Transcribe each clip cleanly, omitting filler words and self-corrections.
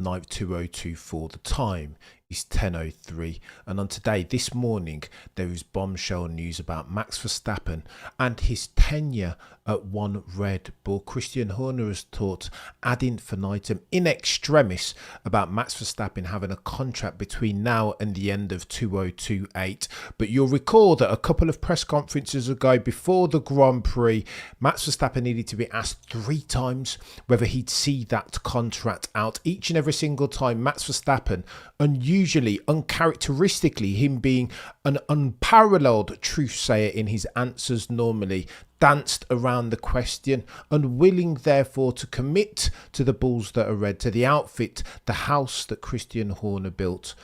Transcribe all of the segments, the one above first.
night 2024. The time is 10:03, and on today, this morning, there is bombshell news about Max Verstappen and his tenure at one Red Bull. Christian Horner has talked ad infinitum in extremis about Max Verstappen having a contract between now and the end of 2028. But you'll recall that a couple of press conferences ago before the Grand Prix, Max Verstappen needed to be asked 3 times whether he'd see that contract out. Each and every single time, Max Verstappen, unusually, uncharacteristically, him being an unparalleled truthsayer in his answers normally, danced around the question, unwilling therefore to commit to the bulls that are red, to the outfit, the house that Christian Horner built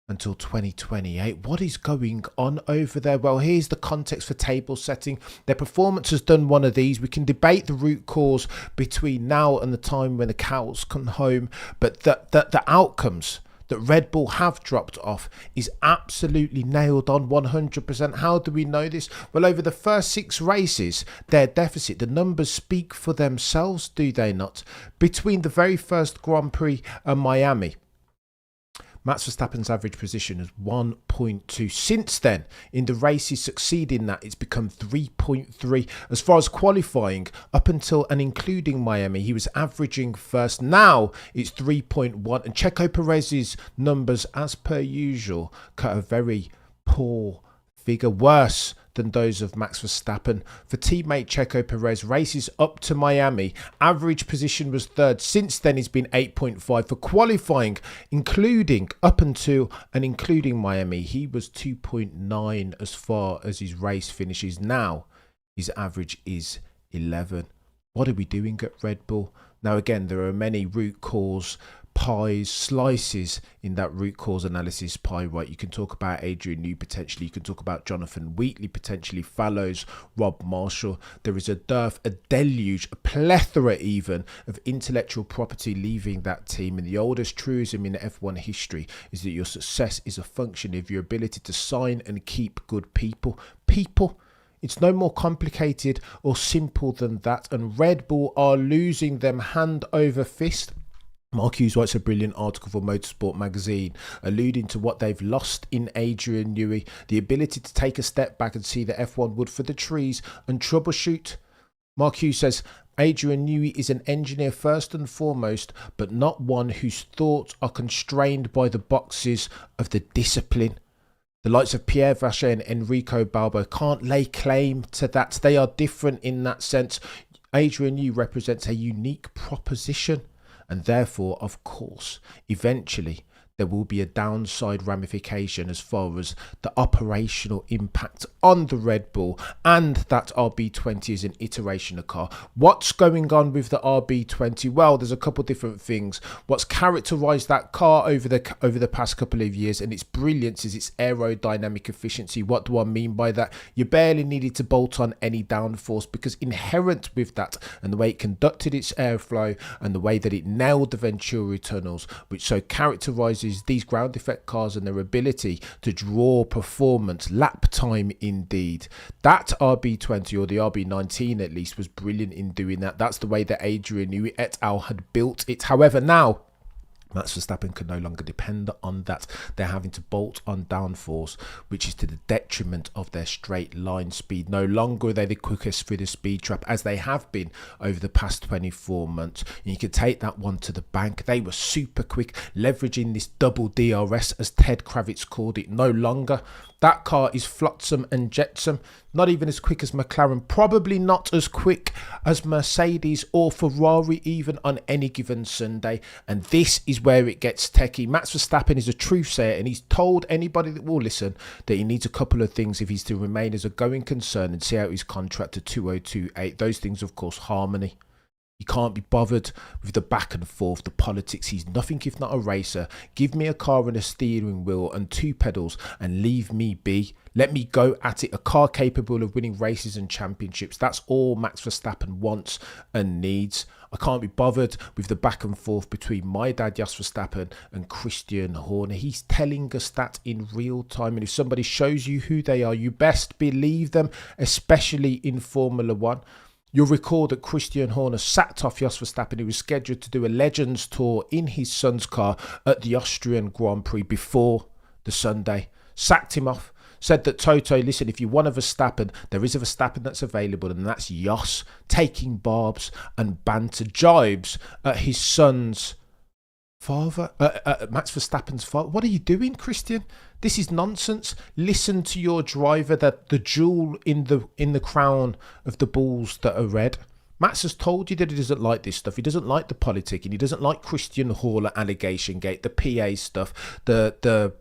until 2028. What is going on over there? Well, here's the context for table setting. Their performance has done one of these. We can debate the root cause between now and the time when the cows come home, but the outcomes that Red Bull have dropped off is absolutely nailed on 100%. How do we know this? Well, over the first 6 races, their deficit, the numbers speak for themselves, do they not? Between the very first Grand Prix and Miami, Max Verstappen's average position is 1.2. Since then, in the races succeeding that, it's become 3.3. As far as qualifying, up until and including Miami, he was averaging first. Now it's 3.1. And Checo Perez's numbers, as per usual, cut a very poor figure, worse than those of Max Verstappen. For teammate Checo Perez, races up to Miami, average position was 3rd. Since then, he's been 8.5. For qualifying, including up until and including Miami, he was 2.9 as far as his race finishes. Now, his average is 11. What are we doing at Red Bull? Now, again, there are many root cause pies, slices in that root cause analysis pie, right? You can talk about Adrian Newey potentially, you can talk about Jonathan Wheatley potentially, Fallows, Rob Marshall. There is a dearth, a deluge, a plethora even of intellectual property leaving that team. And the oldest truism in F1 history is that your success is a function of your ability to sign and keep good people. It's no more complicated or simple than that. And Red Bull are losing them hand over fist. Mark Hughes writes a brilliant article for Motorsport magazine alluding to what they've lost in Adrian Newey, the ability to take a step back and see the F1 wood for the trees and troubleshoot. Mark Hughes says, Adrian Newey is an engineer first and foremost, but not one whose thoughts are constrained by the boxes of the discipline. The likes of Pierre Vacher and Enrico Balbo can't lay claim to that. They are different in that sense. Adrian Newey represents a unique proposition. And therefore, of course, eventually there will be a downside ramification as far as the operational impact on the Red Bull, and that RB20 is an iteration of car. What's going on with the RB20? Well, there's a couple different things. What's characterized that car over the past couple of years and its brilliance is its aerodynamic efficiency. What do I mean by that? You barely needed to bolt on any downforce, because inherent with that and the way it conducted its airflow and the way that it nailed the Venturi tunnels, which so characterizes these ground effect cars and their ability to draw performance, lap time indeed. That RB20, or the RB19 at least, was brilliant in doing that. That's the way that Adrian Newey et al. Had built it. However, now Max Verstappen can no longer depend on that. They're having to bolt on downforce, which is to the detriment of their straight line speed. No longer are they the quickest through the speed trap, as they have been over the past 24 months. And you can take that one to the bank. They were super quick, leveraging this double DRS, as Ted Kravitz called it. No longer. That car is flotsam and jetsam. Not even as quick as McLaren, probably not as quick as Mercedes or Ferrari even on any given Sunday. And this is where it gets techie. Max Verstappen is a truthsayer, and he's told anybody that will listen that he needs a couple of things if he's to remain as a going concern and see out his contract to 2028. Those things, of course, harmony. He can't be bothered with the back and forth, the politics. He's nothing if not a racer. Give me a car and a steering wheel and 2 pedals and leave me be. Let me go at it. A car capable of winning races and championships. That's all Max Verstappen wants and needs. I can't be bothered with the back and forth between my dad, Jos Verstappen, and Christian Horner. He's telling us that in real time. And if somebody shows you who they are, you best believe them, especially in Formula One. You'll recall that Christian Horner sacked off Jos Verstappen, who was scheduled to do a Legends Tour in his son's car at the Austrian Grand Prix before the Sunday. Sacked him off. Said that Toto, listen, if you want a Verstappen, there is a Verstappen that's available, and that's Jos, taking barbs and banter jibes at his son's father, Max Verstappen's father. What are you doing, Christian? This is nonsense. Listen to your driver, that the jewel in the crown of the balls that are red. Max has told you that he doesn't like this stuff. He doesn't like the politicking. He doesn't like Christian Horner allegation gate, the PA stuff, the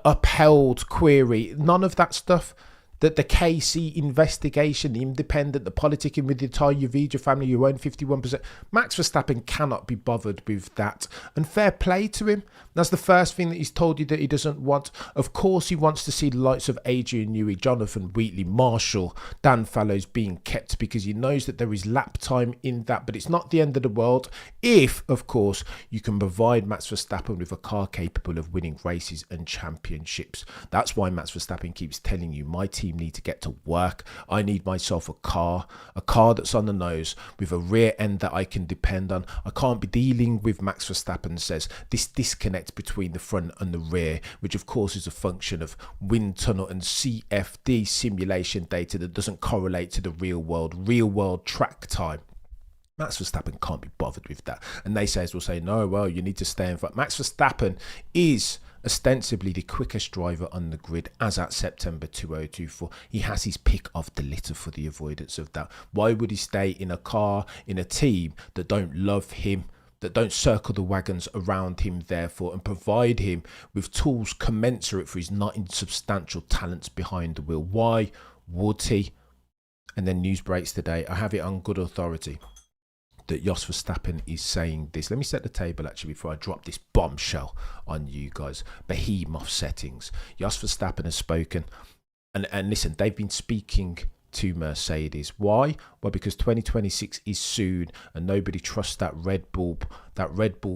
upheld query, none of that stuff. That the KC investigation, the independent, the politicking with the entire Yavija family, you own 51%. Max Verstappen cannot be bothered with that. And fair play to him. That's the first thing that he's told you that he doesn't want. Of course, he wants to see the likes of Adrian Newey, Jonathan Wheatley, Marshall, Dan Fallows being kept, because he knows that there is lap time in that. But it's not the end of the world if, of course, you can provide Max Verstappen with a car capable of winning races and championships. That's why Max Verstappen keeps telling you, my team need to get to work. I need myself a car that's on the nose with a rear end that I can depend on. I can't be dealing with, Max Verstappen says, this disconnect between the front and the rear, which of course is a function of wind tunnel and CFD simulation data that doesn't correlate to the real world track time. Max Verstappen can't be bothered with that. And they will say, no, well, you need to stay in front. Max Verstappen is ostensibly the quickest driver on the grid as at September 2024. He has his pick of the litter for the avoidance of that. Why would he stay in a car, in a team that don't love him, that don't circle the wagons around him, therefore, and provide him with tools commensurate for his not insubstantial talents behind the wheel? Why would he? And then news breaks today. I have it on good authority that Jos Verstappen is saying this. Let me set the table actually before I drop this bombshell on you guys. Behemoth settings. Jos Verstappen has spoken. And listen, they've been speaking to Mercedes. Why? Well, because 2026 is soon and nobody trusts that Red Bull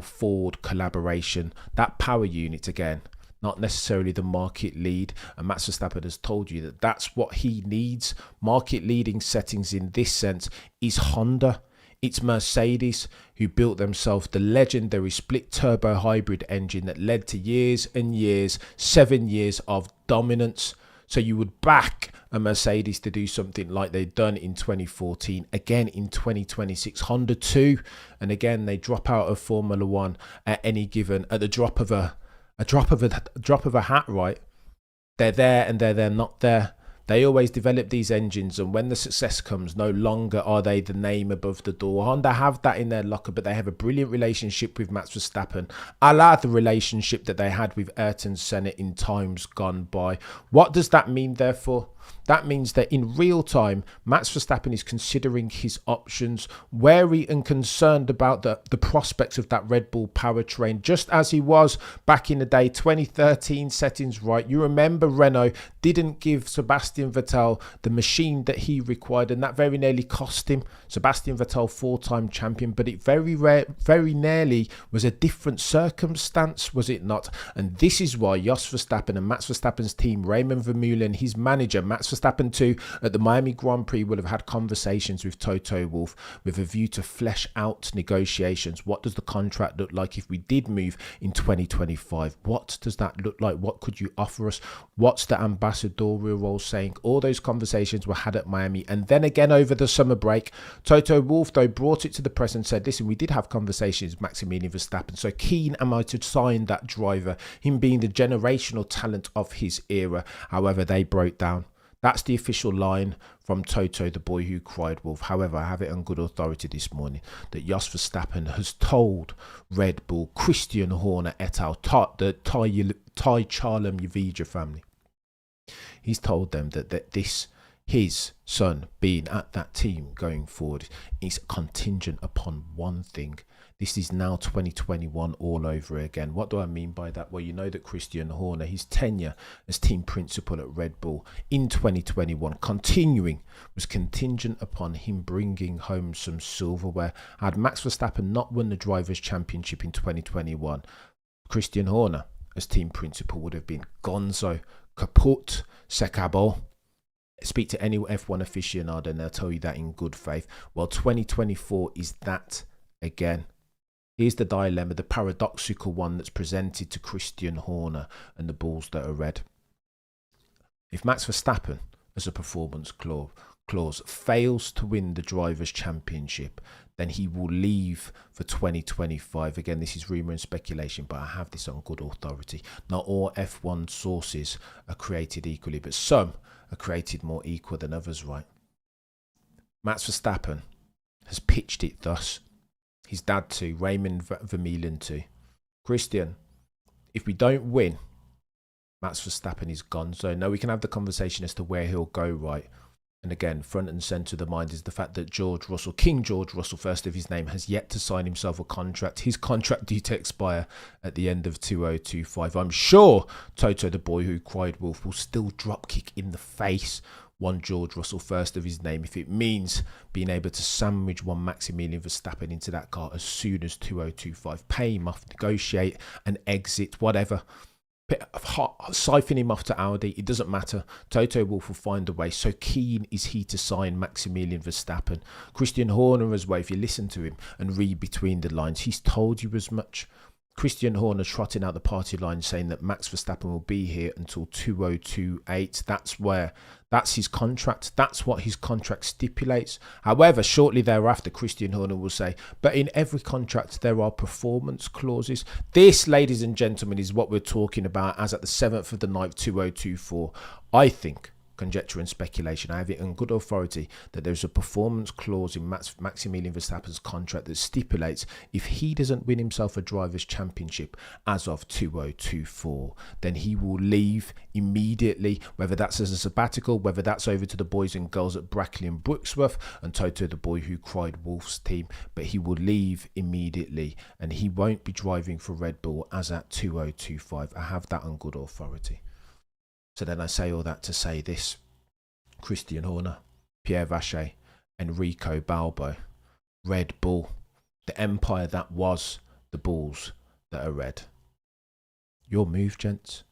Ford collaboration, that power unit again. Not necessarily the market lead. And Max Verstappen has told you that that's what he needs. Market leading settings in this sense is Honda. It's Mercedes who built themselves the legendary split turbo hybrid engine that led to years and years, 7 years of dominance. So you would back a Mercedes to do something like they've done in 2014, again in 2026, Honda too. And again, they drop out of Formula One at the drop of a hat, right? They're there and they're not there. They always develop these engines, and when the success comes, no longer are they the name above the door. Honda have that in their locker, but they have a brilliant relationship with Max Verstappen, a la the relationship that they had with Ayrton Senna in times gone by. What does that mean, therefore? That means that in real time, Max Verstappen is considering his options, wary and concerned about the prospects of that Red Bull powertrain, just as he was back in the day, 2013 settings right. You remember Renault didn't give Sebastian Vettel the machine that he required, and that very nearly cost him. Sebastian Vettel, 4-time champion, but it very nearly was a different circumstance, was it not? And this is why Jos Verstappen and Max Verstappen's team, Raymond Vermeulen, his manager, Max Verstappen too, at the Miami Grand Prix will have had conversations with Toto Wolff with a view to flesh out negotiations. What does the contract look like if we did move in 2025? What does that look like? What could you offer us? What's the ambassadorial role saying? All those conversations were had at Miami. And then again over the summer break, Toto Wolff, though, brought it to the press and said, listen, we did have conversations with Maximilian Verstappen. So keen am I to sign that driver, him being the generational talent of his era. However, they broke down. That's the official line from Toto, the boy who cried wolf. However, I have it on good authority this morning that Jos Verstappen has told Red Bull, Christian Horner et al., the Ty Charlam Yavija family. He's told them that his son being at that team going forward is contingent upon one thing. This is now 2021 all over again. What do I mean by that? Well, you know that Christian Horner, his tenure as team principal at Red Bull in 2021, continuing, was contingent upon him bringing home some silverware. Had Max Verstappen not won the Drivers' Championship in 2021, Christian Horner as team principal would have been gonzo, kaput, se acabó. Speak to any F1 aficionado and they'll tell you that in good faith. Well, 2024 is that again. Here's the dilemma, the paradoxical one that's presented to Christian Horner and the balls that are red. If Max Verstappen, as a performance clause, fails to win the Drivers' Championship, then he will leave for 2025. Again, this is rumour and speculation, but I have this on good authority. Not all F1 sources are created equally, but some are created more equal than others, right? Max Verstappen has pitched it thus. His dad too, Raymond Vermeulen too. Christian, if we don't win, Max Verstappen is gone. So now we can have the conversation as to where he'll go, right? And again, front and centre of the mind is the fact that George Russell, King George Russell, first of his name, has yet to sign himself a contract. His contract due to expire at the end of 2025. I'm sure Toto, the boy who cried wolf, will still drop kick in the face one George Russell, first of his name, if it means being able to sandwich one Maximilian Verstappen into that car as soon as 2025. Pay him off, negotiate an exit, whatever. Siphon him off to Audi, it doesn't matter. Toto Wolff will find a way. So keen is he to sign Maximilian Verstappen. Christian Horner as well, if you listen to him and read between the lines, he's told you as much. Christian Horner trotting out the party line saying that Max Verstappen will be here until 2028. That's his contract. That's what his contract stipulates. However, shortly thereafter, Christian Horner will say, but in every contract, there are performance clauses. This, ladies and gentlemen, is what we're talking about as at the 7th of the 9th, 2024. I think, conjecture and speculation, I have it on good authority that there's a performance clause in Maximilian Verstappen's contract that stipulates if he doesn't win himself a Drivers' Championship as of 2024, then he will leave immediately, whether that's as a sabbatical, whether that's over to the boys and girls at Brackley and Brooksworth and Toto, the boy who cried wolf's team, but he will leave immediately and he won't be driving for Red Bull as at 2025. I have that on good authority. So then I say all that to say this. Christian Horner, Pierre Vacher, Enrico Balbo, Red Bull, the empire that was the Bulls that are red. Your move, gents.